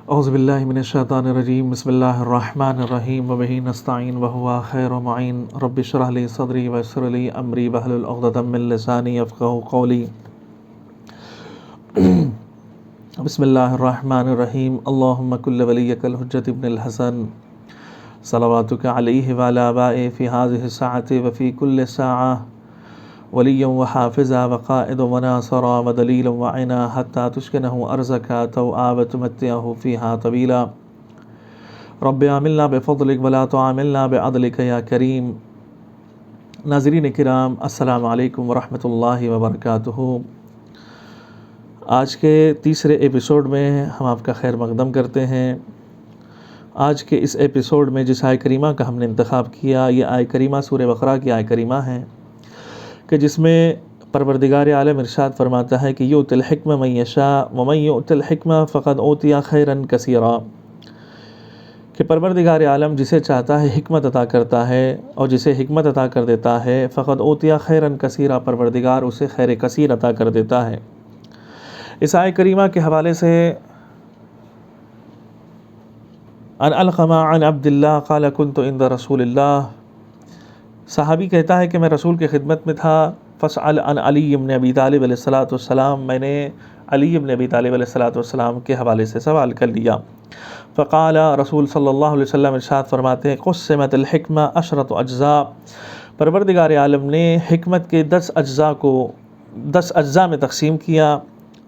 اعوذ باللہ من الشیطان الرجیم بسم اللہ الرحمن الرحیم وبہ نستعین وہو خیر معین رب اشرح لی صدری ویسر لی امری واحلل عقدۃ من لسانی یفقہوا قولی بسم اللہ الرحمن الرحیم اللہم کل ولیک الحجۃ ابن الحسن صلواتک علیہ وعلی آبائہ فی ہذہ الساعۃ وفی کل ساعۃ ولیا وحافظا وقائد وناصرا ودلیلا وعنا حتی تسکنہ ارضک طوعا وتمتعہ فیہا طویلا رب عاملنا بفضلک ولا تعاملنا بعدلک یا کریم۔ ناظرین کرام، السلام علیکم ورحمۃ اللہ وبرکاتہ۔ آج کے تیسرے ایپیسوڈ میں ہم آپ کا خیر مقدم کرتے ہیں۔ آج کے اس ایپیسوڈ میں جس آیہ کریمہ کا ہم نے انتخاب کیا، یہ آیہ کریمہ سورہ بقرہ کی آیہ کریمہ ہے کہ جس میں پروردگار عالم ارشاد فرماتا ہے کہ یؤتی الحکمہ من یشاء ومن یؤت الحکمہ فقد اوتی خیرا کثیرا، کہ پروردگار عالم جسے چاہتا ہے حکمت عطا کرتا ہے، اور جسے حکمت عطا کر دیتا ہے فقد اوتی خیرا کثیرا، پروردگار اسے خیر کثیر عطا کر دیتا ہے۔ اس آیہ کریمہ کے حوالے سے ان علقمہ عن عبد اللہ قال كنت عند رسول اللہ، صحابی کہتا ہے کہ میں رسول کی خدمت میں تھا، فاسأل عن علی بن ابی طالب علیہ الصلوۃ والسلام، میں نے علی بن ابی طالب علیہ الصلوۃ والسلام کے حوالے سے سوال کر لیا۔ فقال، رسول صلی اللہ علیہ وسلم ارشاد فرماتے ہیں قسمت الحکمہ عشرۃ اجزاء، پروردگار عالم نے حکمت کے 10 اجزاء کو 10 اجزاء میں تقسیم کیا۔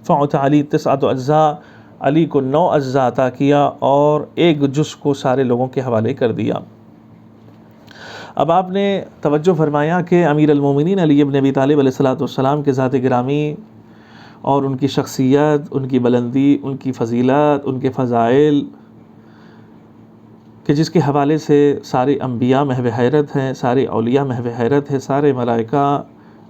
فأعطى علی 9 اجزاء، علی کو 9 اجزاء عطا کیا اور ایک جز کو سارے لوگوں کے حوالے کر دیا۔ اب آپ نے توجہ فرمایا کہ امیر المومنین علی بن ابی طالب علیہ الصلوۃ والسلام کے ذات گرامی اور ان کی شخصیت، ان کی بلندی، ان کی فضیلت، ان کے فضائل، کہ جس کے حوالے سے سارے انبیاء محو حیرت ہیں، سارے اولیاء محو حیرت ہیں، سارے ملائکہ،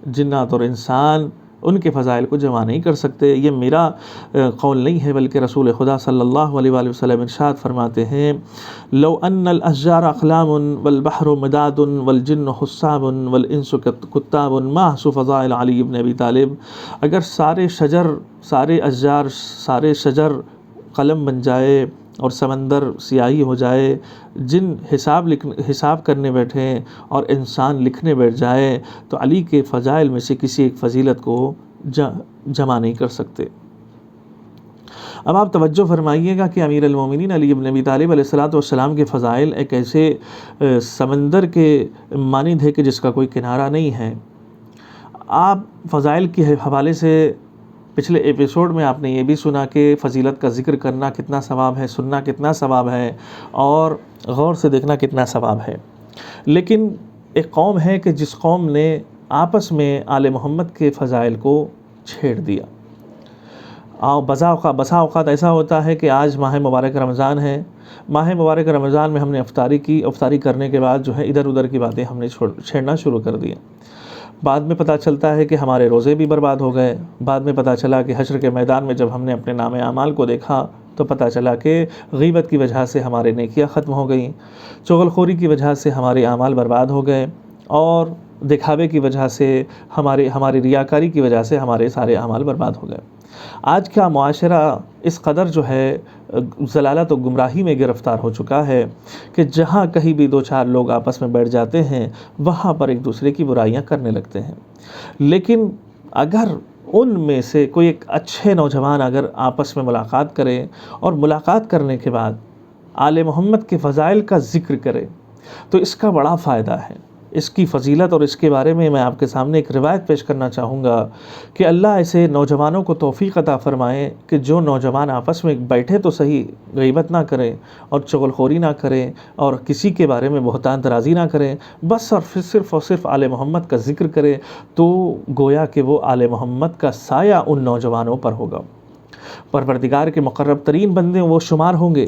جنات اور انسان ان کے فضائل کو جمع نہیں کر سکتے۔ یہ میرا قول نہیں ہے، بلکہ رسول خدا صلی اللہ علیہ وآلہ وسلم ارشاد فرماتے ہیں لو ان الاشجار اقلام والبحر مداد والجن حساب والانس کتاب ما حصوا فضائل علی بن ابی طالب، اگر سارے اشجار سارے شجر قلم بن جائے اور سمندر سیاہی ہو جائے، جن حساب کرنے بیٹھیں اور انسان لکھنے بیٹھ جائے، تو علی کے فضائل میں سے کسی ایک فضیلت کو جمع نہیں کر سکتے۔ اب آپ توجہ فرمائیے گا کہ امیر المومنین علی بن ابی طالب علیہ الصلوۃ والسلام کے فضائل ایک ایسے سمندر کے مانند ہے کہ جس کا کوئی کنارہ نہیں ہے۔ آپ فضائل کے حوالے سے پچھلے ایپیسوڈ میں آپ نے یہ بھی سنا کہ فضیلت کا ذکر کرنا کتنا ثواب ہے، سننا کتنا ثواب ہے، اور غور سے دیکھنا کتنا ثواب ہے۔ لیکن ایک قوم ہے کہ جس قوم نے آپس میں آل محمد کے فضائل کو چھیڑ دیا۔ بسا اوقات ایسا ہوتا ہے کہ آج ماہ مبارک رمضان ہے، ماہ مبارک رمضان میں ہم نے افطاری کی، افطاری کرنے کے بعد جو ہے ادھر ادھر کی باتیں ہم نے چھیڑنا شروع کر دیا۔ بعد میں پتہ چلتا ہے کہ ہمارے روزے بھی برباد ہو گئے۔ بعد میں پتہ چلا کہ حشر کے میدان میں جب ہم نے اپنے نام اعمال کو دیکھا تو پتہ چلا کہ غیبت کی وجہ سے ہمارے نیکیاں ختم ہو گئیں، چغل خوری کی وجہ سے ہمارے اعمال برباد ہو گئے، اور دکھاوے کی وجہ سے ہماری ریاکاری کی وجہ سے ہمارے سارے اعمال برباد ہو گئے۔ آج کا معاشرہ اس قدر جو ہے ضلالت و گمراہی میں گرفتار ہو چکا ہے کہ جہاں کہیں بھی 2-4 لوگ آپس میں بیٹھ جاتے ہیں وہاں پر ایک دوسرے کی برائیاں کرنے لگتے ہیں۔ لیکن اگر ان میں سے کوئی ایک اچھے نوجوان اگر آپس میں ملاقات کرے اور ملاقات کرنے کے بعد آل محمد کے فضائل کا ذکر کرے تو اس کا بڑا فائدہ ہے۔ اس کی فضیلت اور اس کے بارے میں میں آپ کے سامنے ایک روایت پیش کرنا چاہوں گا کہ اللہ ایسے نوجوانوں کو توفیق عطا فرمائے کہ جو نوجوان آپس میں بیٹھے تو صحیح، غیبت نہ کریں اور چغل خوری نہ کریں اور کسی کے بارے میں بہتان طرازی نہ کریں، بس صرف اور صرف آل محمد کا ذکر کرے، تو گویا کہ وہ آل محمد کا سایہ ان نوجوانوں پر ہوگا، پروردگار کے مقرب ترین بندے وہ شمار ہوں گے۔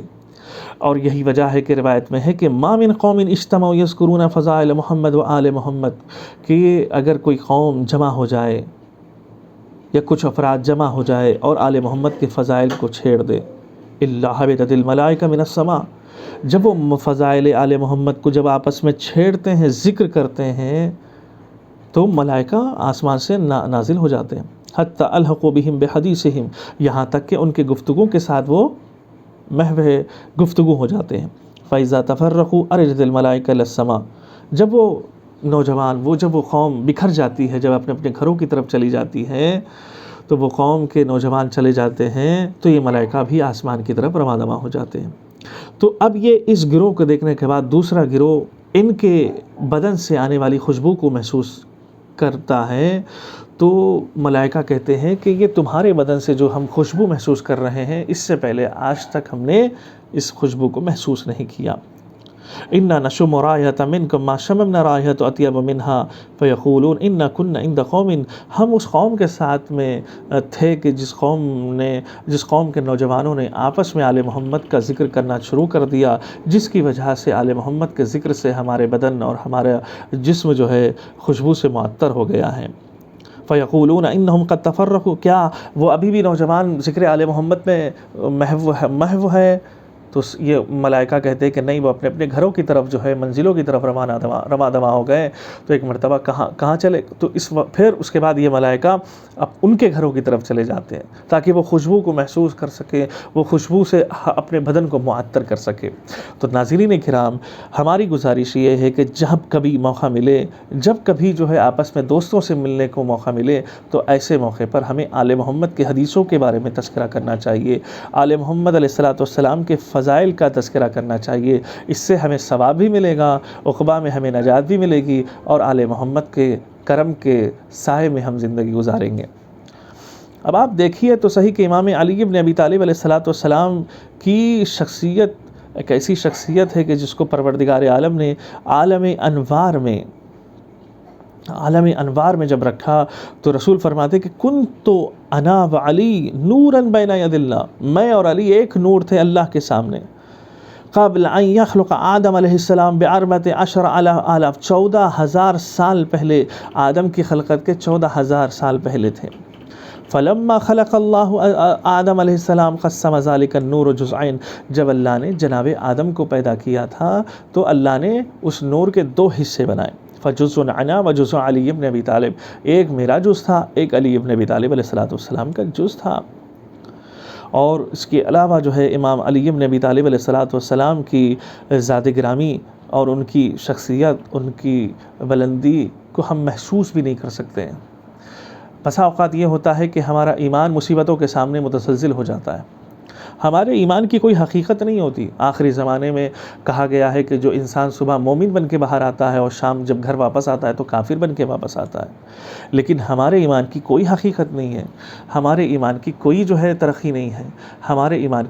اور یہی وجہ ہے کہ روایت میں ہے کہ ما من قوم اجتمعوا یذکرون فضائل محمد و آل محمد، کہ اگر کوئی قوم جمع ہو جائے یا کچھ افراد جمع ہو جائے اور آل محمد کے فضائل کو چھیڑ دے، الا حبطت الملائکہ من السماء، جب وہ فضائل آل محمد کو جب آپس میں چھیڑتے ہیں، ذکر کرتے ہیں، تو ملائکہ آسمان سے نازل ہو جاتے ہیں، حتی الحقوا بہم بحدیثہم، یہاں تک کہ ان کے گفتگو کے ساتھ وہ محو گفتگو ہو جاتے ہیں۔ فَإِذَا تَفَرَّقُوا أَرْجَتِ الْمَلَائِكَةُ إِلَى السَّمَاءِ، جب وہ نوجوان، جب وہ قوم بکھر جاتی ہے، جب اپنے اپنے گھروں کی طرف چلی جاتی ہے، تو وہ قوم کے نوجوان چلے جاتے ہیں تو یہ ملائکہ بھی آسمان کی طرف رواں دواں ہو جاتے ہیں۔ تو اب یہ اس گروہ کو دیکھنے کے بعد دوسرا گروہ ان کے بدن سے آنے والی خوشبو کو محسوس کرتا ہے، تو ملائکہ کہتے ہیں کہ یہ تمہارے بدن سے جو ہم خوشبو محسوس کر رہے ہیں، اس سے پہلے آج تک ہم نے اس خوشبو کو محسوس نہیں کیا۔ اِنَّا نَشُمُّ رَائِحَةَ مِنْكُمْ مَا شَمَمْنَا رَائِحَةَ أَطْيَبَ مِنْهَا فَيَقُولُونَ إِنَّا كُنَّا عِنْدَ قَوْمٍ، ہم اس قوم کے ساتھ میں تھے کہ جس قوم کے نوجوانوں نے آپس میں آل محمد کا ذکر کرنا شروع کر دیا، جس کی وجہ سے آل محمد کے ذکر سے ہمارے بدن اور ہمارا جسم جو ہے خوشبو سے معطر ہو گیا ہے۔ فَيَقُولُونَ إِنَّهُمْ قَدْ تَفَرَّقُوا، کیا وہ ابھی بھی نوجوان ذکر آل محمد میں محو ہے؟ تو یہ ملائکہ کہتے ہیں کہ نہیں، وہ اپنے اپنے گھروں کی طرف جو ہے منزلوں کی طرف رواں دواں ہو گئے۔ تو ایک مرتبہ کہاں چلے؟ تو پھر اس کے بعد یہ ملائکہ اب ان کے گھروں کی طرف چلے جاتے ہیں تاکہ وہ خوشبو کو محسوس کر سکے، وہ خوشبو سے اپنے بدن کو معطر کر سکے۔ تو ناظرین کرام، ہماری گزارش یہ ہے کہ جب کبھی موقع ملے، جب کبھی جو ہے آپس میں دوستوں سے ملنے کو موقع ملے، تو ایسے موقع پر ہمیں آل محمد کے حدیثوں کے بارے میں تذکرہ کرنا چاہیے، آل محمد علیہ السلام کے فضائل کا تذکرہ کرنا چاہیے۔ اس سے ہمیں ثواب بھی ملے گا، عقبہ میں ہمیں نجات بھی ملے گی، اور آل محمد کے کرم کے سائے میں ہم زندگی گزاریں گے۔ اب آپ دیکھیے تو صحیح کہ امام علی بن ابی طالب علیہ السلام کی شخصیت ایک ایسی شخصیت ہے کہ جس کو پروردگار عالم نے عالم انوار میں جب رکھا تو رسول فرماتے کہ کنت انا وعلی نورا بین ید اللہ، میں اور علی ایک نور تھے اللہ کے سامنے، قبل ان یخلق آدم علیہ السلام باربعۃ عشر آلاف، 14,000 سال پہلے، آدم کی خلقت کے 14,000 سال پہلے تھے۔ فلما خلق اللہ آدم علیہ السلام قسم ذلک النور جزئین، جب اللہ نے جناب آدم کو پیدا کیا تھا تو اللہ نے اس نور کے 2 حصے بنائے، فجزء انا وجزء علی بن ابی طالب، ایک میرا جز تھا، ایک علی بن ابی طالب علیہ السلام کا جز تھا۔ اور اس کے علاوہ جو ہے امام علی بن ابی طالب علیہ السلام کی ذات گرامی اور ان کی شخصیت، ان کی بلندی کو ہم محسوس بھی نہیں کر سکتے ہیں۔ بسا اوقات یہ ہوتا ہے کہ ہمارا ایمان مصیبتوں کے سامنے متزلزل ہو جاتا ہے، ہمارے ایمان کی کوئی حقیقت نہیں ہوتی۔ آخری زمانے میں کہا گیا ہے کہ جو انسان صبح مومن بن کے باہر آتا ہے اور شام جب گھر واپس آتا ہے تو کافر بن کے واپس آتا ہے، لیکن ہمارے ایمان کی کوئی حقیقت نہیں ہے، ہمارے ایمان کی کوئی جو ہے ترقی نہیں ہے، ہمارے ایمان کی